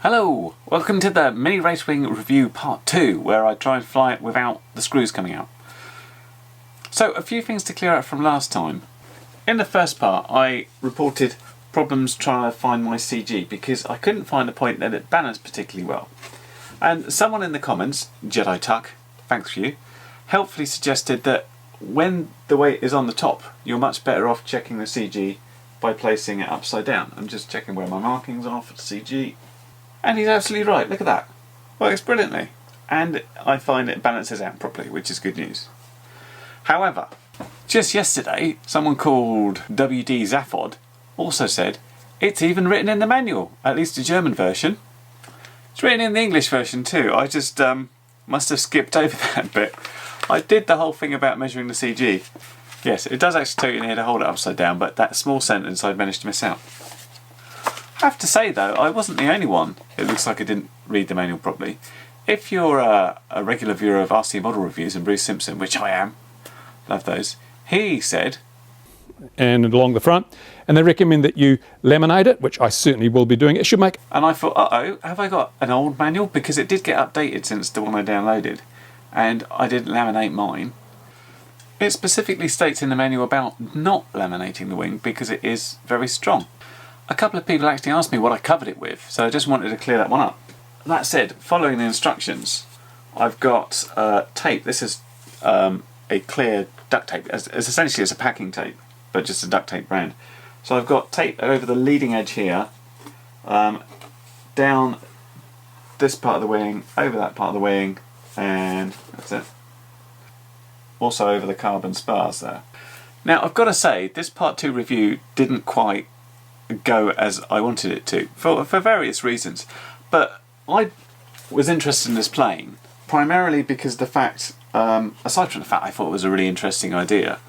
Hello, welcome to the MiniRaceWing review part 2, where I try and fly it without the screws coming out. So, a few things to clear up from last time. In the first part I reported problems trying to find my CG because I couldn't find the point that it balanced particularly well. And someone in the comments, Jedi Tuck, thanks for you, helpfully suggested that when the weight is on the top you're much better off checking the CG by placing it upside down. I'm just checking where my markings are for the CG. And he's absolutely right, look at that. Works brilliantly. And I find it balances out properly, which is good news. However, just yesterday, someone called WD Zaphod also said, it's even written in the manual, at least the German version. It's written in the English version too. I just must have skipped over that bit. I did the whole thing about measuring the CG. Yes, it does actually tell you in here to hold it upside down, but that small sentence I'd managed to miss out. I have to say though, I wasn't the only one. It looks like I didn't read the manual properly. If you're a regular viewer of RC Model Reviews and Bruce Simpson, which I am, love those, he said... And along the front, and they recommend that you laminate it, which I certainly will be doing. It should make... And I thought, uh-oh, have I got an old manual? Because it did get updated since the one I downloaded, and I didn't laminate mine. It specifically states in the manual about not laminating the wing because it is very strong. A couple of people actually asked me what I covered it with, so I just wanted to clear that one up. That said, following the instructions, I've got tape. This is a clear duct tape. It's essentially it's a packing tape, but just a duct tape brand. So I've got tape over the leading edge here, down this part of the wing, over that part of the wing, and that's it. Also over the carbon spars there. Now I've got to say, this part 2 review didn't quite go as I wanted it to, for various reasons. But I was interested in this plane primarily because the fact, aside from the fact I thought it was a really interesting idea,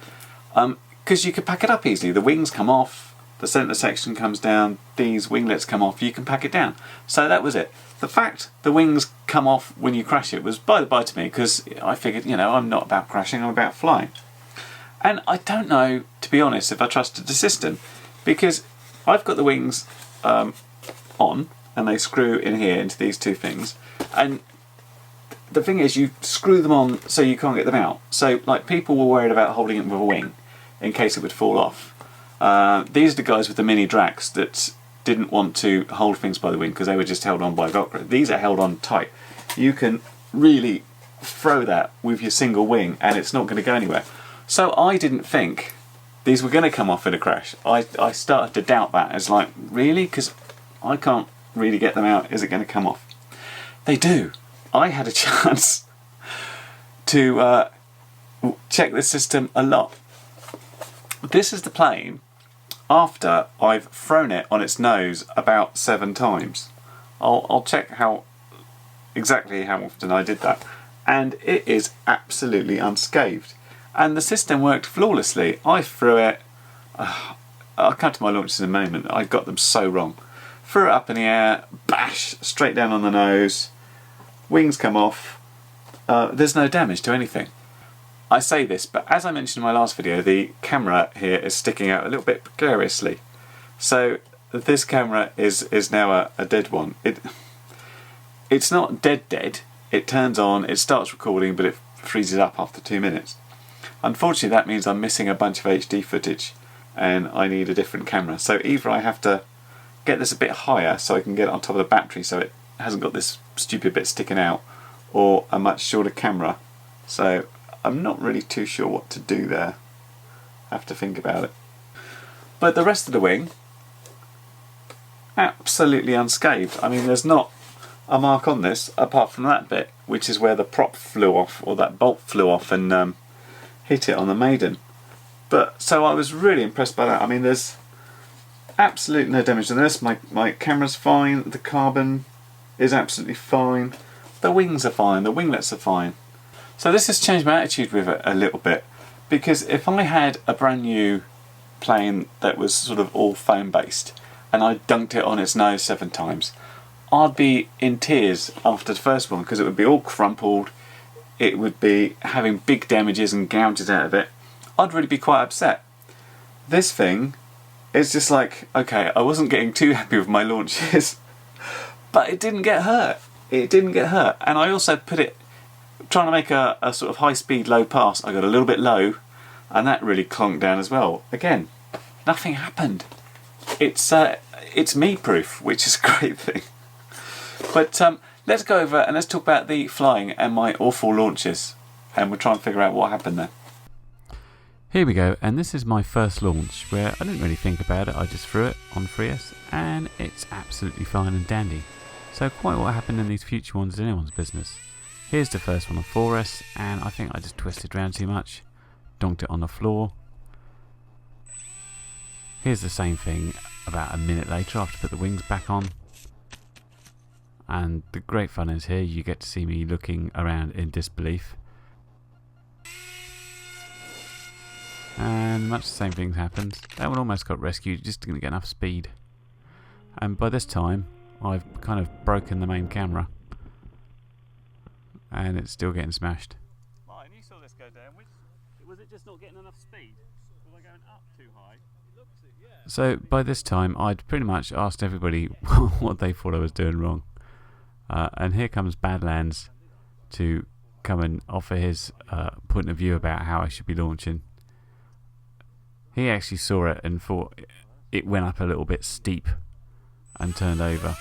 because you could pack it up easily. The wings come off, the centre section comes down, these winglets come off, you can pack it down. So that was it. The fact the wings come off when you crash it was by the by to me, because I figured, you know, I'm not about crashing, I'm about flying. And I don't know, to be honest, if I trusted the system, because I've got the wings on, and they screw in here into these two things, and the thing is you screw them on so you can't get them out. So like people were worried about holding it with a wing in case it would fall off. These are the guys with the mini Drax that didn't want to hold things by the wing because they were just held on by Velcro. These are held on tight. You can really throw that with your single wing and it's not going to go anywhere. So I didn't think these were going to come off in a crash. I started to doubt that. It's like, really? Because I can't really get them out. Is it going to come off? They do. I had a chance to check this system a lot. This is the plane after I've thrown it on its nose about 7 times. I'll check exactly how often I did that. And it is absolutely unscathed. And the system worked flawlessly. I threw it, I'll come to my launches in a moment, I got them so wrong. Threw it up in the air, bash, straight down on the nose, wings come off, there's no damage to anything. I say this, but as I mentioned in my last video, the camera here is sticking out a little bit precariously. So this camera is now a dead one. It's not dead, it turns on, it starts recording, but it freezes up after 2 minutes. Unfortunately that means I'm missing a bunch of HD footage and I need a different camera. So either I have to get this a bit higher so I can get it on top of the battery so it hasn't got this stupid bit sticking out, or a much shorter camera. So I'm not really too sure what to do there. I have to think about it. But the rest of the wing, absolutely unscathed. I mean, there's not a mark on this apart from that bit, which is where the prop flew off, or that bolt flew off and hit it on the maiden. But so I was really impressed by that. I mean, there's absolutely no damage to this. My camera's fine, the carbon is absolutely fine, the wings are fine, the winglets are fine. So this has changed my attitude with it a little bit, because if I had a brand new plane that was sort of all foam based and I dunked it on its nose 7 times, I'd be in tears after the first one because it would be all crumpled, it would be having big damages and gouges out of it. I'd really be quite upset. This thing is just like, okay, I wasn't getting too happy with my launches, but it didn't get hurt. It didn't get hurt. And I also put it, trying to make a sort of high speed low pass, I got a little bit low, and that really clonked down as well. Again, nothing happened. It's me proof, which is a great thing. But let's go over and let's talk about the flying and my awful launches, and we'll try and figure out what happened there. Here we go, and this is my first launch where I didn't really think about it, I just threw it on 3S and it's absolutely fine and dandy. So quite what happened in these future ones is anyone's business. Here's the first one on 4S, and I think I just twisted around too much, donked it on the floor. Here's the same thing about a minute later after I put the wings back on. And the great fun is here, you get to see me looking around in disbelief. And much the same thing happened. That one almost got rescued, just didn't get enough speed. And by this time, I've kind of broken the main camera. And it's still getting smashed. Martin, you saw this go down. Was it just not getting enough speed? Was I going up too high? So by this time, I'd pretty much asked everybody what they thought I was doing wrong. And here comes Badlands to come and offer his point of view about how I should be launching. He actually saw it and thought it went up a little bit steep and turned over.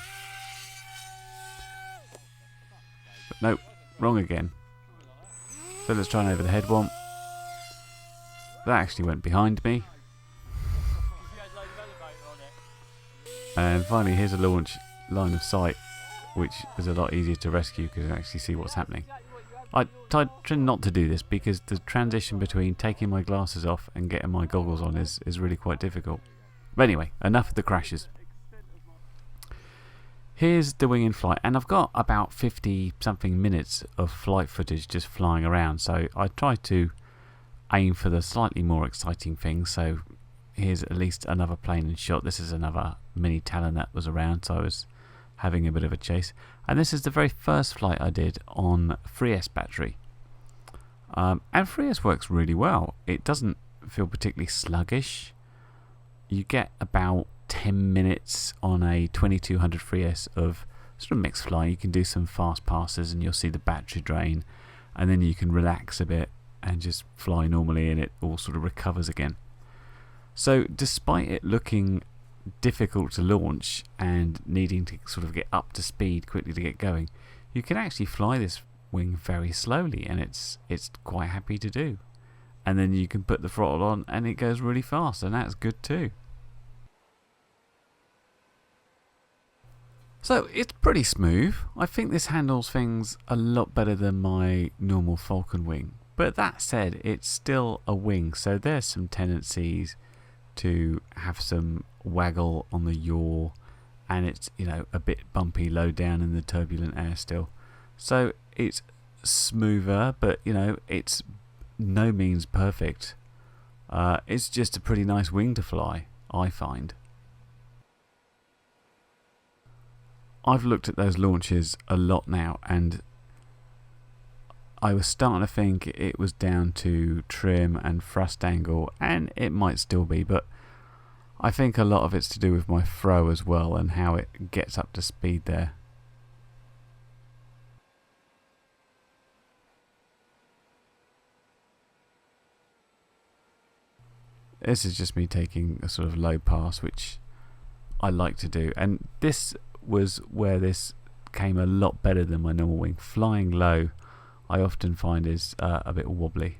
But nope, wrong again. So let's try an over the head one. That actually went behind me. And finally here's a launch line of sight, which is a lot easier to rescue because you can actually see what's happening. I tried not to do this because the transition between taking my glasses off and getting my goggles on is really quite difficult. But anyway, enough of the crashes. Here's the wing in flight, and I've got about 50 something minutes of flight footage just flying around, so I tried to aim for the slightly more exciting things. So here's at least another plane in shot. This is another mini Talon that was around, so I was having a bit of a chase. And this is the very first flight I did on 3S battery. And 3S works really well. It doesn't feel particularly sluggish. You get about 10 minutes on a 2200 3S of sort of mixed flying. You can do some fast passes and you'll see the battery drain, and then you can relax a bit and just fly normally and it all sort of recovers again. So despite it looking difficult to launch and needing to sort of get up to speed quickly to get going, you can actually fly this wing very slowly, and it's quite happy to do. And then you can put the throttle on and it goes really fast, and that's good too. So it's pretty smooth. I think this handles things a lot better than my normal Falcon wing. But that said, it's still a wing, so there's some tendencies to have some waggle on the yaw, and it's, you know, a bit bumpy low down in the turbulent air still. So it's smoother, but you know, it's no means perfect. It's just a pretty nice wing to fly, I find. I've looked at those launches a lot now, and I was starting to think it was down to trim and thrust angle, and it might still be, but I think a lot of it's to do with my throw as well and how it gets up to speed there. This is just me taking a sort of low pass, which I like to do, and this was where this came a lot better than my normal wing. Flying low I often find is a bit wobbly,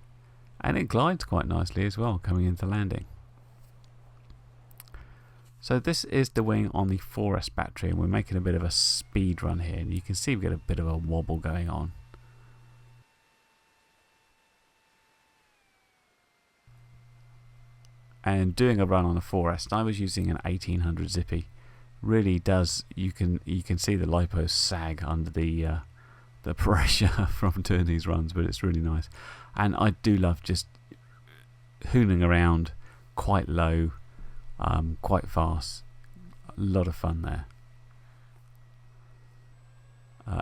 and it glides quite nicely as well coming into landing. So this is the wing on the 4S battery, and we're making a bit of a speed run here, and you can see we've got a bit of a wobble going on. And doing a run on a 4S, and I was using an 1800 Zippy, really does, you can see the lipos sag under the pressure from doing these runs, but it's really nice. And I do love just hooning around quite low, quite fast. A lot of fun there.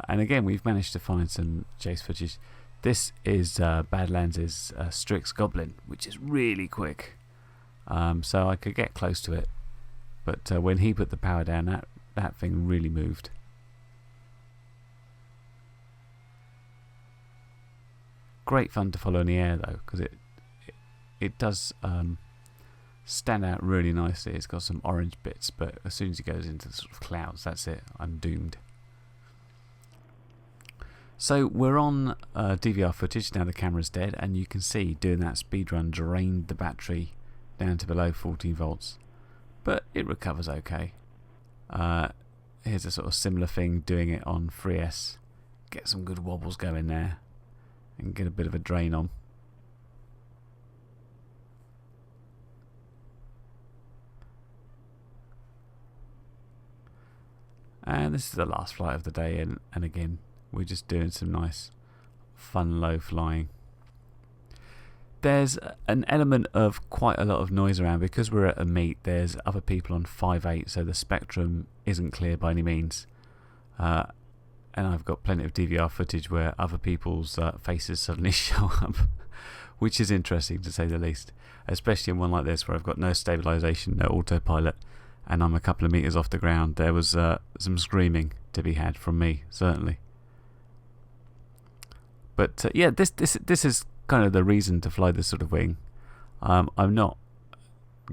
And again, we've managed to find some chase footage. This is Badlands' Strix Goblin, which is really quick. So I could get close to it, but when he put the power down, that thing really moved. Great fun to follow in the air though, because it does stand out really nicely. It's got some orange bits, but as soon as it goes into the sort of clouds, that's it. I'm doomed. So we're on DVR footage now. The camera's dead, and you can see doing that speed run drained the battery down to below 14 volts, but it recovers okay. Here's a sort of similar thing doing it on 3S. Get some good wobbles going there and get a bit of a drain on. And this is the last flight of the day, and again we're just doing some nice fun low flying. There's an element of quite a lot of noise around because we're at a meet. There's other people on 5.8, so the spectrum isn't clear by any means. And I've got plenty of DVR footage where other people's faces suddenly show up, which is interesting to say the least, especially in one like this where I've got no stabilisation, no autopilot, and I'm a couple of metres off the ground. There was some screaming to be had from me, certainly. But yeah, this is kind of the reason to fly this sort of wing. I'm not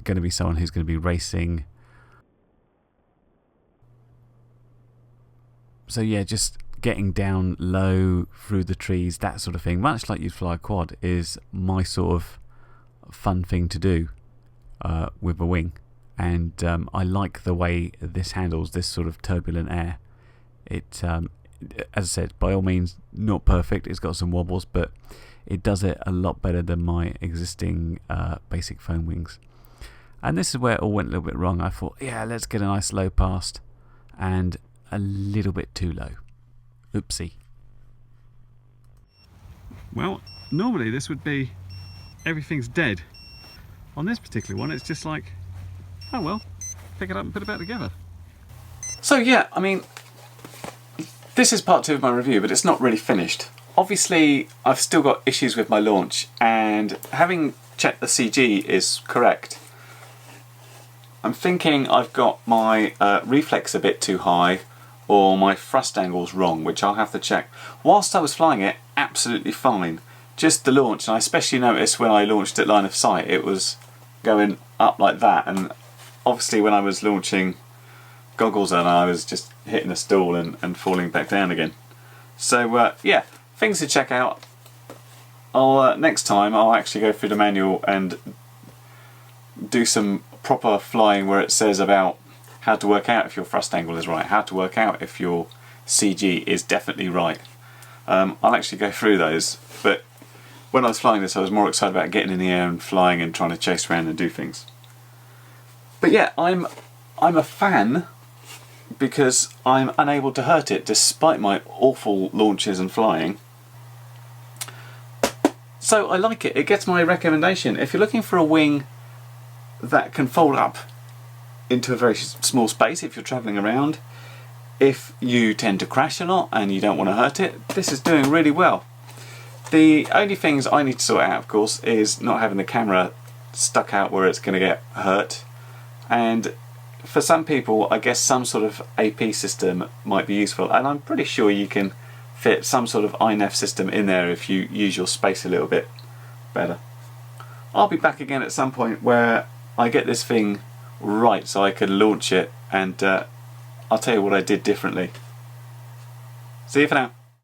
going to be someone who's going to be racing. So yeah, just getting down low through the trees, that sort of thing, much like you'd fly a quad, is my sort of fun thing to do with a wing. And I like the way this handles this sort of turbulent air. It, as I said, by all means not perfect. It's got some wobbles, but it does it a lot better than my existing basic foam wings. And this is where it all went a little bit wrong. I thought, yeah, let's get a nice low past, and a little bit too low. Oopsie. Well, normally this would be everything's dead. On this particular one, it's just like, oh well, pick it up and put it back together. So yeah, I mean, this is part 2 of my review, but it's not really finished. Obviously, I've still got issues with my launch, and having checked the CG is correct, I'm thinking I've got my reflex a bit too high, or my thrust angle's wrong, which I'll have to check. Whilst I was flying it, absolutely fine. Just the launch, and I especially noticed when I launched at line of sight, it was going up like that, and obviously when I was launching goggles on, I was just hitting a stall and falling back down again. So yeah, things to check out. I'll next time I'll actually go through the manual and do some proper flying where it says about how to work out if your thrust angle is right, how to work out if your CG is definitely right. I'll actually go through those, but when I was flying this I was more excited about getting in the air and flying and trying to chase around and do things. But yeah, I'm a fan because I'm unable to hurt it despite my awful launches and flying. So I like it. It gets my recommendation. If you're looking for a wing that can fold up into a very small space if you're travelling around, if you tend to crash a lot and you don't want to hurt it, this is doing really well. The only things I need to sort out, of course, is not having the camera stuck out where it's going to get hurt, and for some people I guess some sort of AP system might be useful, and I'm pretty sure you can fit some sort of INF system in there if you use your space a little bit better. I'll be back again at some point where I get this thing right so I can launch it, and I'll tell you what I did differently. See you for now.